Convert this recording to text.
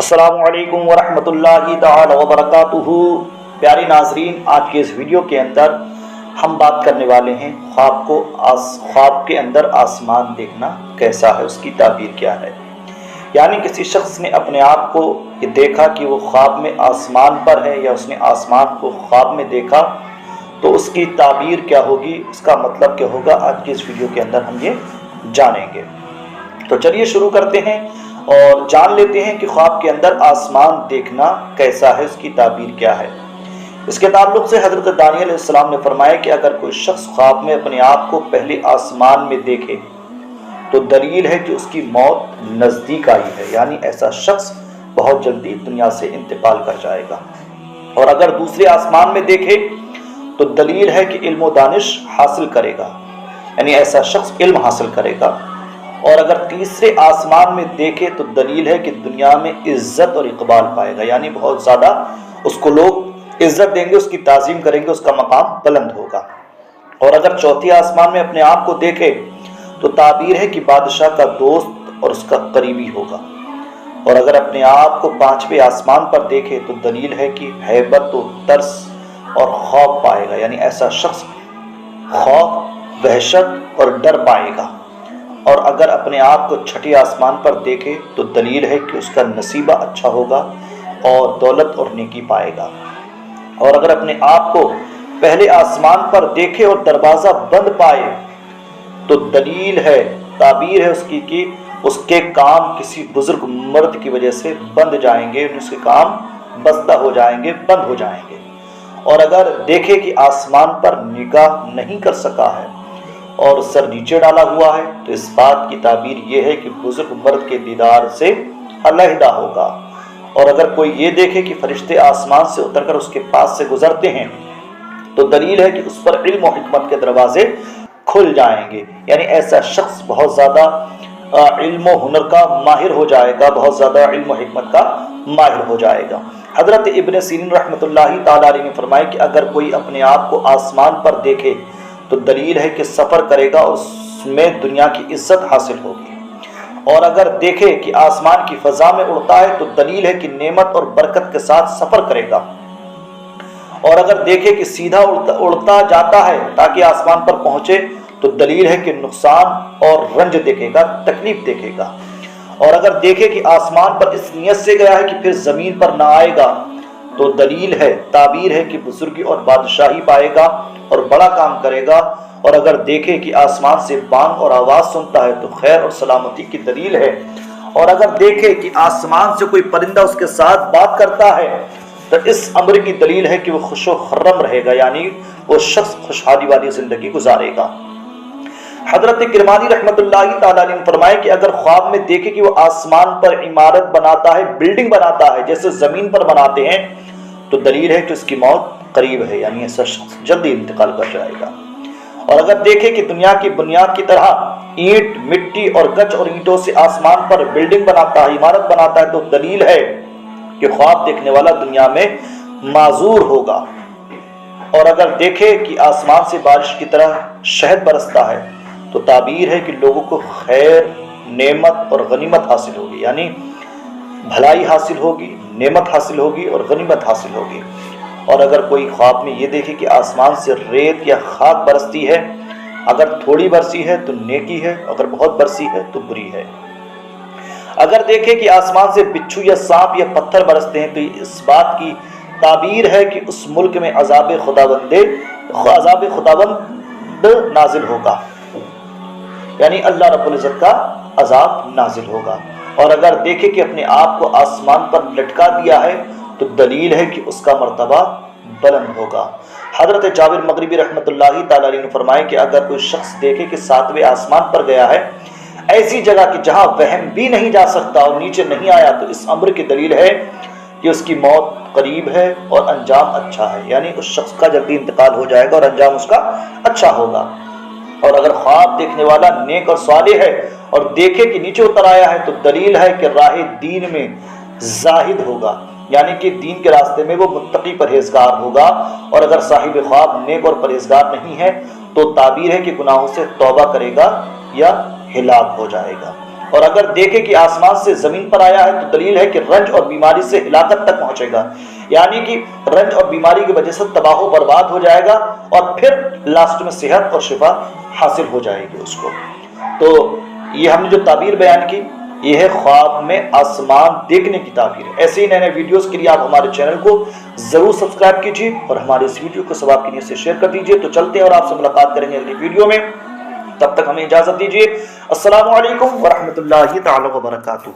السلام علیکم ورحمۃ اللہ تعالی وبرکاتہ۔ پیارے ناظرین، آج کے اس ویڈیو کے اندر ہم بات کرنے والے ہیں خواب کے اندر آسمان دیکھنا کیسا ہے، اس کی تعبیر کیا ہے۔ یعنی کسی شخص نے اپنے آپ کو یہ دیکھا کہ وہ خواب میں آسمان پر ہے، یا اس نے آسمان کو خواب میں دیکھا، تو اس کی تعبیر کیا ہوگی، اس کا مطلب کیا ہوگا، آج کے اس ویڈیو کے اندر ہم یہ جانیں گے۔ تو چلیے شروع کرتے ہیں اور جان لیتے ہیں کہ خواب کے اندر آسمان دیکھنا کیسا ہے، اس کی تعبیر کیا ہے۔ اس کے تعلق سے حضرت دانیال علیہ السلام نے فرمایا کہ اگر کوئی شخص خواب میں اپنے آپ کو پہلے آسمان میں دیکھے تو دلیل ہے کہ اس کی موت نزدیک آئی ہے، یعنی ایسا شخص بہت جلدی دنیا سے انتقال کر جائے گا۔ اور اگر دوسرے آسمان میں دیکھے تو دلیل ہے کہ علم و دانش حاصل کرے گا، یعنی ایسا شخص علم حاصل کرے گا۔ اور اگر تیسرے آسمان میں دیکھے تو دلیل ہے کہ دنیا میں عزت اور اقبال پائے گا، یعنی بہت زیادہ اس کو لوگ عزت دیں گے، اس کی تعظیم کریں گے، اس کا مقام بلند ہوگا۔ اور اگر چوتھی آسمان میں اپنے آپ کو دیکھے تو تعبیر ہے کہ بادشاہ کا دوست اور اس کا قریبی ہوگا۔ اور اگر اپنے آپ کو پانچویں آسمان پر دیکھے تو دلیل ہے کہ ہیبت و ترس اور خوف پائے گا، یعنی ایسا شخص خوف، وحشت اور ڈر پائے گا۔ اور اگر اپنے آپ کو چھٹی آسمان پر دیکھے تو دلیل ہے کہ اس کا نصیبہ اچھا ہوگا اور دولت اور نیکی پائے گا۔ اور اگر اپنے آپ کو پہلے آسمان پر دیکھے اور دروازہ بند پائے تو دلیل ہے، تعبیر ہے اس کی کہ اس کے کام کسی بزرگ مرد کی وجہ سے بند جائیں گے، اس کے کام بستہ ہو جائیں گے، بند ہو جائیں گے۔ اور اگر دیکھے کہ آسمان پر نگاہ نہیں کر سکا ہے اور سر نیچے ڈالا ہوا ہے تو اس بات کی تعبیر یہ ہے کہ بزرگ مرد کے دیدار سے علیحدہ ہوگا۔ اور اگر کوئی یہ دیکھے کہ فرشتے آسمان سے اتر کر اس کے پاس سے گزرتے ہیں تو دلیل ہے کہ اس پر علم و حکمت کے دروازے کھل جائیں گے، یعنی ایسا شخص بہت زیادہ علم و ہنر کا ماہر ہو جائے گا، بہت زیادہ علم و حکمت کا ماہر ہو جائے گا۔ حضرت ابن سیرین رحمۃ اللہ تعالی علیہ نے فرمایا کہ اگر کوئی اپنے آپ کو آسمان پر دیکھے تو دلیل ہے کہ سفر کرے گا اور اس میں دنیا کی عزت حاصل ہوگی۔ اور اگر دیکھے کہ آسمان کی فضا میں اڑتا ہے تو دلیل ہے کہ نعمت اور برکت کے ساتھ سفر کرے گا۔ اور اگر دیکھے کہ سیدھا اڑتا جاتا ہے تاکہ آسمان پر پہنچے تو دلیل ہے کہ نقصان اور رنج دیکھے گا، تکلیف دیکھے گا۔ اور اگر دیکھے کہ آسمان پر اس نیت سے گیا ہے کہ پھر زمین پر نہ آئے گا تو دلیل ہے، تعبیر ہے کہ بزرگی اور بادشاہی پائے گا اور بڑا کام کرے گا۔ اور اگر دیکھے کہ آسمان سے بانگ اور آواز سنتا ہے تو خیر اور سلامتی کی دلیل ہے۔ اور اگر دیکھے کہ آسمان سے کوئی پرندہ اس کے ساتھ بات کرتا ہے تو اس امر کی دلیل ہے کہ وہ خوش و خرم رہے گا، یعنی وہ شخص خوشحالی والی زندگی گزارے گا۔ حضرت کرمانی رحمۃ اللہ تعالی علیہ نے فرمایا کہ اگر خواب میں دیکھے کہ وہ آسمان پر عمارت بناتا ہے، بلڈنگ بناتا ہے جیسے زمین پر بناتے ہیں، تو دلیل ہے کہ اس کی موت قریب ہے، یعنی ایسا شخص جلدی انتقال کر جائے گا۔ اور اگر دیکھے کہ دنیا کی بنیاد کی طرح اینٹ، مٹی اور گچ اور اینٹوں سے آسمان پر بلڈنگ بناتا ہے، عمارت بناتا ہے، تو دلیل ہے کہ خواب دیکھنے والا دنیا میں معذور ہوگا۔ اور اگر دیکھے کہ آسمان سے بارش کی طرح شہد برستا ہے تو تعبیر ہے کہ لوگوں کو خیر، نعمت اور غنیمت حاصل ہوگی، یعنی بھلائی حاصل ہوگی، نعمت حاصل ہوگی اور غنیمت حاصل ہوگی۔ اور اگر کوئی خواب میں یہ دیکھے کہ آسمان سے ریت یا خاک برستی ہے، اگر تھوڑی برسی ہے تو نیکی ہے، اگر بہت برسی ہے تو بری ہے۔ اگر دیکھے کہ آسمان سے بچھو یا سانپ یا پتھر برستے ہیں تو اس بات کی تعبیر ہے کہ اس ملک میں عذاب خداوند نازل ہوگا، یعنی اللہ رب العزت کا عذاب نازل ہوگا۔ اور اگر دیکھے کہ اپنے آپ کو آسمان پر لٹکا دیا ہے تو دلیل ہے کہ اس کا مرتبہ بلند ہوگا۔ حضرت جابر مغربی رحمۃ اللہ تعالی علیہ نے فرمایا کہ اگر کوئی شخص دیکھے کہ 7ویں آسمان پر گیا ہے، ایسی جگہ کہ جہاں وہم بھی نہیں جا سکتا اور نیچے نہیں آیا، تو اس امر کی دلیل ہے کہ اس کی موت قریب ہے اور انجام اچھا ہے، یعنی اس شخص کا جلدی انتقال ہو جائے گا اور انجام اس کا اچھا ہوگا۔ اور اگر خواب دیکھنے والا نیک اور صالح ہے اور دیکھے کہ نیچے اتر آیا ہے تو دلیل ہے کہ راہ دین میں زاہد ہوگا، یعنی کہ دین کے راستے میں وہ متقی پرہیزگار ہوگا۔ اور اگر صاحب خواب نیک اور پرہیزگار نہیں ہے تو تعبیر ہے کہ گناہوں سے توبہ کرے گا یا ہلاک ہو جائے گا۔ اور اگر دیکھے کہ آسمان سے زمین پر آیا ہے تو دلیل ہے کہ رنج اور بیماری سے ہلاکت تک پہنچے گا، یعنی کہ رنج اور بیماری کی وجہ سے تباہ و برباد ہو جائے گا اور پھر لاسٹ میں صحت اور شفا حاصل ہو جائے گی اس کو۔ تو یہ ہم نے جو تعبیر بیان کی یہ ہے خواب میں آسمان دیکھنے کی تعبیر۔ ایسے ہی نئے نئے ویڈیوز کے لیے آپ ہمارے چینل کو ضرور سبسکرائب کیجیے اور ہمارے اس ویڈیو کو ثواب کی نیت سے شیئر کر دیجیے۔ تو چلتے ہیں اور آپ سے ملاقات کریں گے اگلی ویڈیو میں، تب تک ہمیں اجازت دیجیے۔ السلام علیکم ورحمۃ اللہ تعالی وبرکاتہ۔